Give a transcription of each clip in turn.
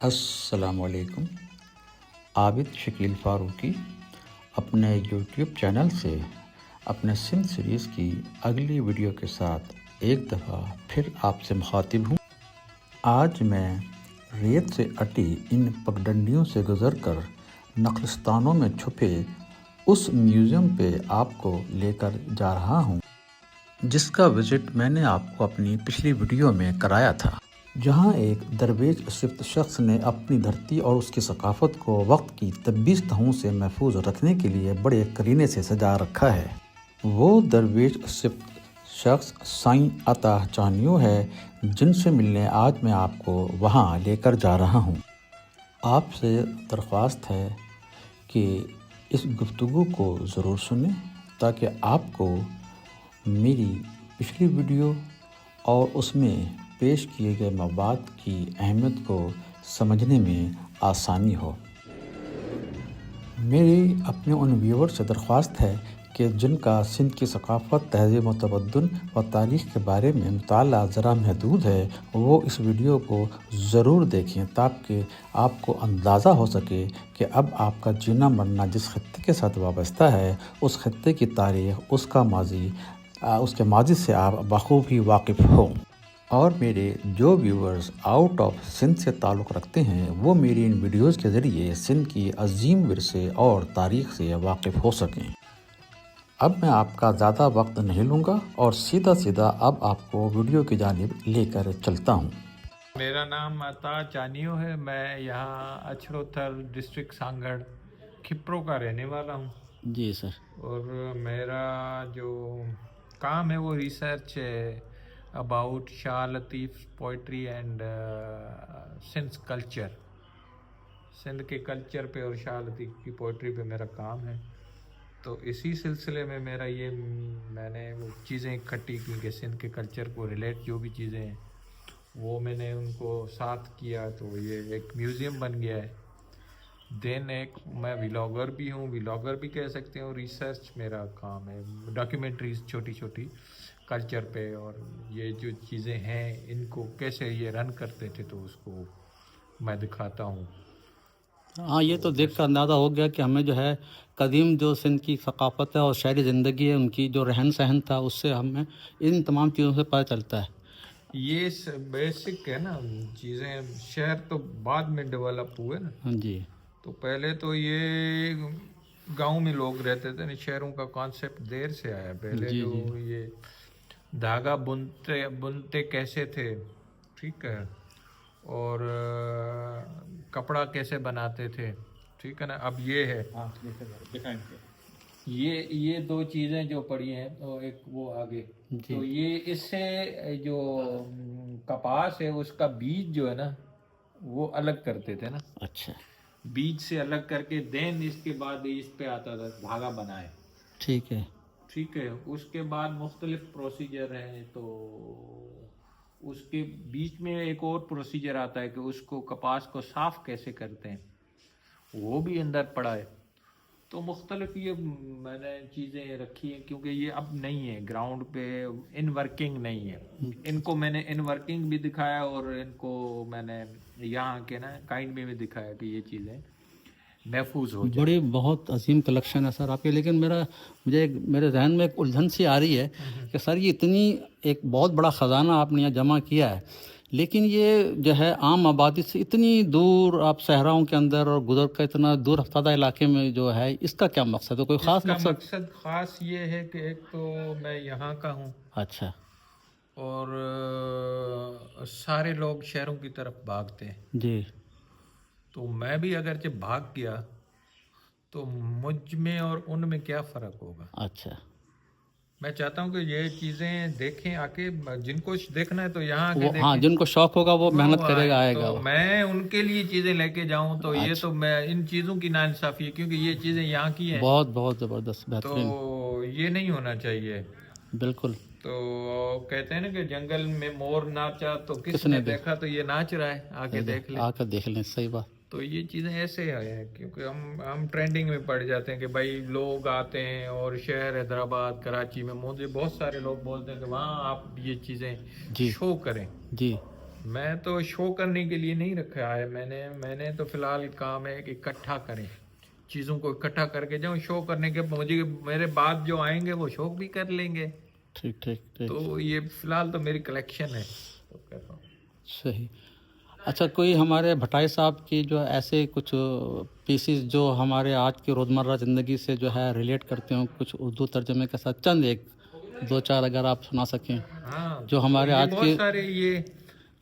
السلام علیکم. عابد شکیل فاروقی اپنے یوٹیوب چینل سے اپنے سندھ سیریز کی اگلی ویڈیو کے ساتھ ایک دفعہ پھر آپ سے مخاطب ہوں. آج میں ریت سے اٹی ان پگڈنڈیوں سے گزر کر نخلستانوں میں چھپے اس میوزیم پہ آپ کو لے کر جا رہا ہوں جس کا وزٹ میں نے آپ کو اپنی پچھلی ویڈیو میں کرایا تھا، جہاں ایک درویش صفت شخص نے اپنی دھرتی اور اس کی ثقافت کو وقت کی 23 تہوں سے محفوظ رکھنے کے لیے بڑے کرینے سے سجا رکھا ہے. وہ درویش صفت شخص سائیں عطا چانیو ہے جن سے ملنے آج میں آپ کو وہاں لے کر جا رہا ہوں. آپ سے درخواست ہے کہ اس گفتگو کو ضرور سنیں تاکہ آپ کو میری پچھلی ویڈیو اور اس میں پیش کیے گئے مواد کی اہمیت کو سمجھنے میں آسانی ہو. میری اپنے ان ویور سے درخواست ہے کہ جن کا سندھ کی ثقافت، تہذیب و تمدن و تاریخ کے بارے میں مطالعہ ذرا محدود ہے، وہ اس ویڈیو کو ضرور دیکھیں تاکہ آپ کو اندازہ ہو سکے کہ اب آپ کا جینا مرنا جس خطے کے ساتھ وابستہ ہے، اس خطے کی تاریخ، اس کے ماضی سے آپ بخوبی واقف ہوں. اور میرے جو ویورز آؤٹ آف سندھ سے تعلق رکھتے ہیں وہ میری ان ویڈیوز کے ذریعے سندھ کی عظیم ورثے اور تاریخ سے واقف ہو سکیں. اب میں آپ کا زیادہ وقت نہیں لوں گا اور سیدھا اب آپ کو ویڈیو کی جانب لے کر چلتا ہوں. میرا نام عطا چانیو ہے. میں یہاں اچھروتھر ڈسٹرکٹ سانگڑ کھپرو کا رہنے والا ہوں. جی سر. اور میرا جو کام ہے وہ ریسرچ ہے about Shah Latif poetry and Sindh culture. Sindh کے کلچر پہ اور شاہ لطیف کی پوئٹری پہ میرا کام ہے. تو اسی سلسلے میں میں نے وہ چیزیں اکٹھی کی کہ سندھ کے کلچر کو ریلیٹ جو بھی چیزیں ہیں وہ میں نے ان کو ساتھ کیا، تو یہ ایک میوزیم بن گیا ہے. دین میں ولاگر بھی ہوں، ولاگر بھی کہہ سکتے ہوں. ریسرچ میرا کام ہے، ڈاکیومنٹریز چھوٹی چھوٹی کلچر پہ، اور یہ جو چیزیں ہیں ان کو کیسے یہ رن کرتے تھے تو اس کو میں دکھاتا ہوں. ہاں، یہ تو دیکھ کر اندازہ ہو گیا کہ ہمیں جو ہے قدیم جو سندھ کی ثقافت ہے اور شہری زندگی ہے، ان کی جو رہن سہن تھا، اس سے ہمیں ان تمام چیزوں سے پتہ چلتا ہے. یہ بیسک ہے نا چیزیں. شہر تو بعد میں ڈیولپ ہوئے نا. ہاں جی. تو پہلے تو یہ گاؤں میں لوگ رہتے تھے، شہروں کا کانسیپٹ دیر سے آیا. پہلے جی جو جی یہ دھاگا بنتے کیسے تھے، ٹھیک ہے، اور کپڑا کیسے بناتے تھے، ٹھیک ہے نا. اب یہ ہے یہ دو چیزیں جو پڑی ہیں، تو ایک وہ آگے تو یہ اس سے جو کپاس ہے اس کا بیج جو ہے نا وہ الگ کرتے تھے نا. اچھا. بیج سے الگ کر کے دین اس کے بعد اس پہ آتا تھا دھاگا بنائے. ٹھیک ہے. ٹھیک ہے. اس کے بعد مختلف پروسیجر ہیں. تو اس کے بیچ میں ایک اور پروسیجر آتا ہے کہ اس کو کپاس کو صاف کیسے کرتے ہیں، وہ بھی اندر پڑا ہے. تو مختلف یہ میں نے چیزیں رکھی ہیں کیونکہ یہ اب نہیں ہے گراؤنڈ پہ ان ورکنگ نہیں ہے. ان کو میں نے ان ورکنگ بھی دکھایا اور ان کو میں نے یہاں کے نا کائنڈ میں بھی دکھایا کہ یہ چیزیں محفوظ ہو جائیں. بڑی بہت عظیم کلیکشن ہے سر آپ کی. لیکن میرے ذہن میں ایک الجھن سی آ رہی ہے کہ سر یہ اتنی ایک بہت بڑا خزانہ آپ نے یہاں جمع کیا ہے، لیکن یہ جو ہے عام آبادی سے اتنی دور، آپ صحراؤں کے اندر اور گزر کر اتنا دور افتادہ علاقے میں جو ہے، اس کا کیا مقصد ہے؟ کوئی خاص اس کا مقصد خاص یہ ہے کہ ایک تو میں یہاں کا ہوں. اچھا. اور سارے لوگ شہروں کی طرف بھاگتے ہیں. جی. تو میں بھی اگرچہ بھاگ گیا تو مجھ میں اور ان میں کیا فرق ہوگا. اچھا. میں چاہتا ہوں کہ یہ چیزیں دیکھیں آ کے، جن کو دیکھنا ہے تو یہاں آ کے دیکھیں. ہاں، جن کو شوق ہوگا وہ محنت کرے گا، آئے گا. تو میں ان کے لیے چیزیں لے کے جاؤں تو یہ تو میں ان چیزوں کی ناانصافی ہے کیونکہ یہ چیزیں یہاں کی ہیں. بہت بہت زبردست، بہترین. تو یہ نہیں ہونا چاہیے. بالکل. تو کہتے ہیں نا کہ جنگل میں مور ناچا تو کس نے دیکھا، تو یہ ناچ رہا ہے، آ کے دیکھ لیں. آ کر دیکھ لیں. صحیح بات. تو یہ چیزیں ایسے ہیں کیونکہ ہم ٹرینڈنگ میں پڑ جاتے ہیں کہ بھائی لوگ آتے ہیں اور شہر حیدرآباد کراچی میں مجھے بہت سارے لوگ بولتے ہیں کہ وہاں آپ یہ چیزیں شو کریں. جی. میں تو شو کرنے کے لیے نہیں رکھا ہے، میں نے تو فی الحال کام ہے کہ اکٹھا کریں، چیزوں کو اکٹھا کر کے جاؤں، شو کرنے کے مجھے میرے بعد جو آئیں گے وہ شو بھی کر لیں گے. ٹھیک ٹھیک ٹھیک. تو یہ فی الحال تو میری کلیکشن ہے تو کر رہا ہوں. صحیح. اچھا، کوئی ہمارے بھٹائی صاحب کی جو ایسے کچھ پیسز جو ہمارے آج کی روزمرہ زندگی سے جو ہے ریلیٹ کرتے ہوں، کچھ اردو ترجمے کے ساتھ چند ایک دو چار اگر آپ سنا سکیں ہاں جو ہمارے یہ آج بہت کے. سارے، یہ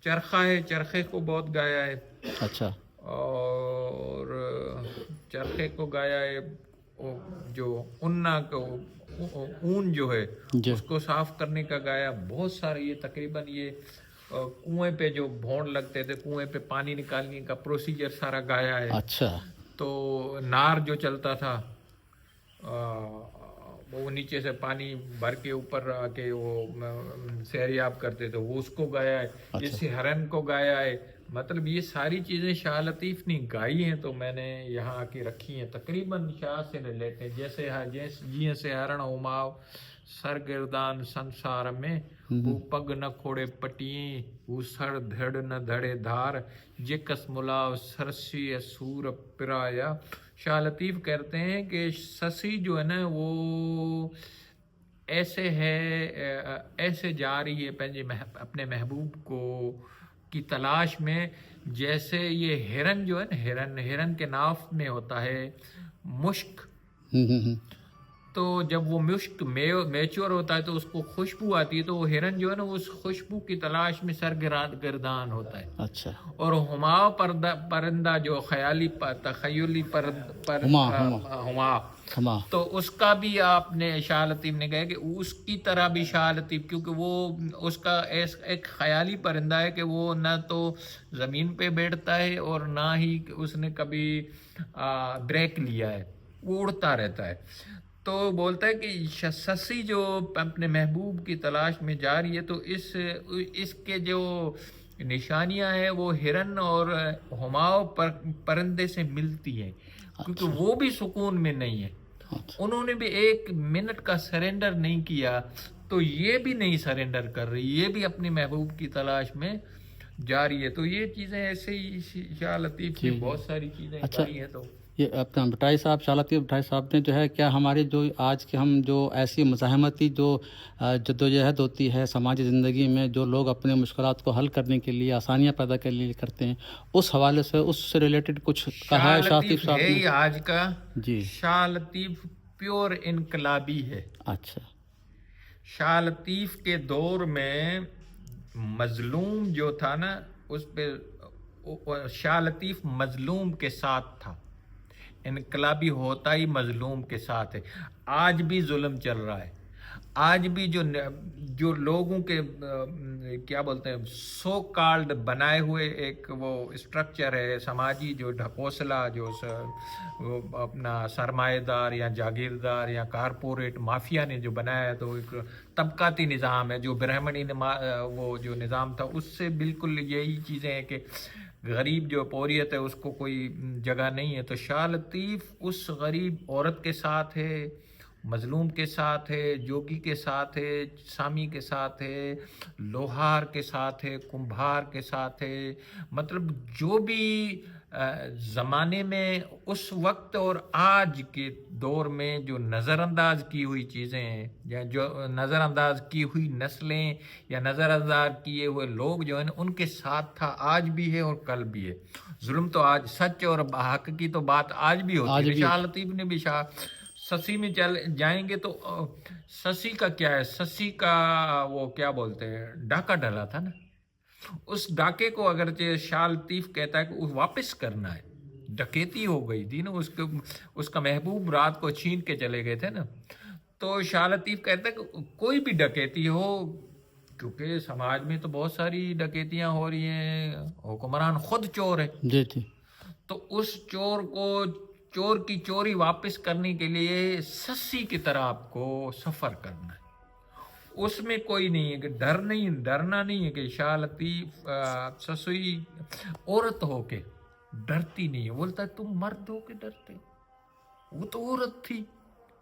چرخہ ہے، چرخے کو بہت گایا ہے، اچھا. اور چرخے کو گایا ہے، جو انا کو اون جو ہے جی. اس کو صاف کرنے کا گایا بہت سارے. یہ تقریباً یہ کنویں پہ جو بھونڈ لگتے تھے، کنویں پہ پانی نکالنے کا پروسیجر سارا گایا ہے. اچھا. تو نار جو چلتا تھا وہ نیچے سے پانی بھر کے اوپر آ کے وہ سیریاب کرتے تھے، وہ اس کو گایا ہے. اس ہرن کو گایا ہے. مطلب یہ ساری چیزیں شاہ لطیف نے گائی ہیں تو میں نے یہاں آ کے رکھی ہیں. تقریباً شاہ سے ریلیٹ ہیں، جیسے جی سے ہرن ہوماؤ سرگردان سنسار میں، وہ پگ نہ کھوڑے پٹییں، وہ سر دھڑ نہ دھڑے دھار، یہ کس ملاو سرسی سور پرایا. شاہ لطیف کہتے ہیں کہ سسی جو ہے نا وہ ایسے ہے، ایسے جا رہی ہے اپنے محبوب کو کی تلاش میں، جیسے یہ ہرن جو ہے نا، ہرن کے ناف میں ہوتا ہے مشک. تو جب وہ مشک میچور ہوتا ہے تو اس کو خوشبو آتی ہے، تو وہ ہرن جو ہے نا اس خوشبو کی تلاش میں سرگردان ہوتا ہے. اچھا. اور ہما پرندہ جو خیالی تخیلی ہما، تو اس کا بھی آپ نے شاہ لطیف نے کہا کہ اس کی طرح بھی شاہ لطیف، کیونکہ وہ اس کا ایک خیالی پرندہ ہے کہ وہ نہ تو زمین پہ بیٹھتا ہے اور نہ ہی اس نے کبھی بریک لیا ہے، وہ اڑتا رہتا ہے. تو بولتا ہے کہ سسی جو اپنے محبوب کی تلاش میں جا رہی ہے، تو اس کے جو نشانیاں ہیں وہ ہرن اور ہماؤ پرندے سے ملتی ہیں، کیونکہ وہ بھی سکون میں نہیں ہے. انہوں نے بھی ایک منٹ کا سرنڈر نہیں کیا، تو یہ بھی نہیں سرنڈر کر رہی، یہ بھی اپنی محبوب کی تلاش میں جاری ہے. تو یہ چیزیں ایسے ہی شاہ لطیف کی بہت ساری چیزیں گائی ہیں. تو یہ اپنا بھٹائی صاحب، شاہ لطیف بھٹائی صاحب نے جو ہے کیا ہماری جو آج کے ہم جو ایسی مزاحمتی جو جدوجہد ہوتی ہے سماجی زندگی میں، جو لوگ اپنے مشکلات کو حل کرنے کے لیے آسانیاں پیدا کرنے کے لیے کرتے ہیں، اس حوالے سے اس سے ریلیٹڈ کچھ کہا ہے شاہ لطیف صاحب نے؟ آج کا جی. شاہ لطیف پیور انقلابی ہے. اچھا. شاہ لطیف کے دور میں مظلوم جو تھا نا، اس پہ شاہ لطیف مظلوم کے ساتھ تھا. انقلابی ہوتا ہی مظلوم کے ساتھ ہے. آج بھی ظلم چل رہا ہے. آج بھی جو لوگوں کے کیا بولتے ہیں سو کالڈ بنائے ہوئے ایک وہ اسٹرکچر ہے سماجی، جو ڈھکوسلا، جو اپنا سرمایہ دار یا جاگیردار یا کارپوریٹ مافیا نے جو بنایا ہے، تو ایک طبقاتی نظام ہے جو برہمنی وہ جو نظام تھا، اس سے بالکل یہی چیزیں ہیں کہ غریب جو پوریت ہے اس کو کوئی جگہ نہیں ہے. تو شاہ لطیف اس غریب عورت کے ساتھ ہے، مظلوم کے ساتھ ہے، جوگی کے ساتھ ہے، سامی کے ساتھ ہے، لوہار کے ساتھ ہے، کمبھار کے ساتھ ہے. مطلب جو بھی زمانے میں اس وقت اور آج کے دور میں جو نظر انداز کی ہوئی چیزیں ہیں، یا جو نظر انداز کی ہوئی نسلیں یا نظر انداز کیے ہوئے لوگ جو ہیں ان کے ساتھ تھا، آج بھی ہے اور کل بھی ہے. ظلم تو آج، سچ اور حق کی تو بات آج بھی ہوتی ہے. شاہ لطیف نے بھی سسی میں چل جائیں گے تو سسی کا کیا ہے، سسی کا وہ کیا بولتے ہیں ڈاکہ ڈلا تھا نا، اس ڈاکے کو اگرچہ شاہ لطیف کہتا ہے کہ واپس کرنا ہے، ڈکیتی ہو گئی تھی نا، اس کا محبوب رات کو چھین کے چلے گئے تھے نا. تو شاہ لطیف کہتا ہے کہ کوئی بھی ڈکیتی ہو، کیونکہ سماج میں تو بہت ساری ڈکیتیاں ہو رہی ہیں، حکمران خود چور ہے. جی جی. تو اس چور کی چوری واپس کرنے کے لیے سسی کی طرح آپ کو سفر کرنا ہے. اس میں کوئی نہیں ہے کہ ڈرنا نہیں ہے کہ شاہ لطیف سسوئی عورت ہو کے ڈرتی نہیں ہے. بولتا ہے تم مرد ہو کے ڈرتے ہو، وہ تو عورت تھی،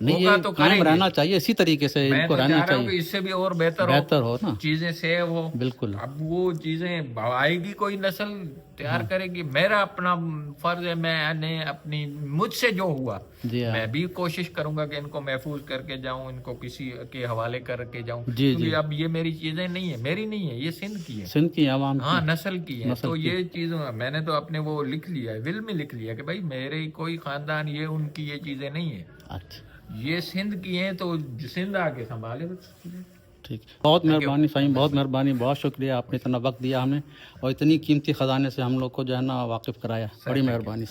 نہیں ہوگا یہ تو قائم کریں گے۔ رہنا چاہیے اسی طریقے سے میں ان تو کو چاہ رہنا رہا ہوں کہ چاہیے، اس سے بھی اور بہتر بہتر ہو نا، چیزیں سے وہ بالکل اب وہ چیزیں آئے گی، کوئی نسل تیار کرے گی۔ میرا اپنا فرض ہے، میں نے اپنی مجھ سے جو ہوا جی ہاں میں بھی کوشش کروں گا کہ ان کو محفوظ کر کے جاؤں، ان کو کسی کے حوالے کر کے جاؤں، جی جی کیونکہ اب یہ میری چیزیں نہیں ہیں، میری نہیں ہے، یہ سندھ کی ہے، سندھ کی عوام کی، ہاں نسل کی ہے۔ نسل تو کی۔ یہ چیز میں نے تو اپنے وہ لکھ لیا ہے، ول میں لکھ لیا کہ بھائی میرے کوئی خاندان یہ ان کی یہ چیزیں نہیں ہیں، اچھا یہ سندھ کی ہیں، تو سندھ آگے سنبھالے بس۔ ٹھیک، بہت مہربانی فہیم، بہت مہربانی، بہت شکریہ، آپ نے اتنا وقت دیا ہمیں اور اتنی قیمتی خزانے سے ہم لوگ کو جو ہے نا واقف کرایا، بڑی مہربانی۔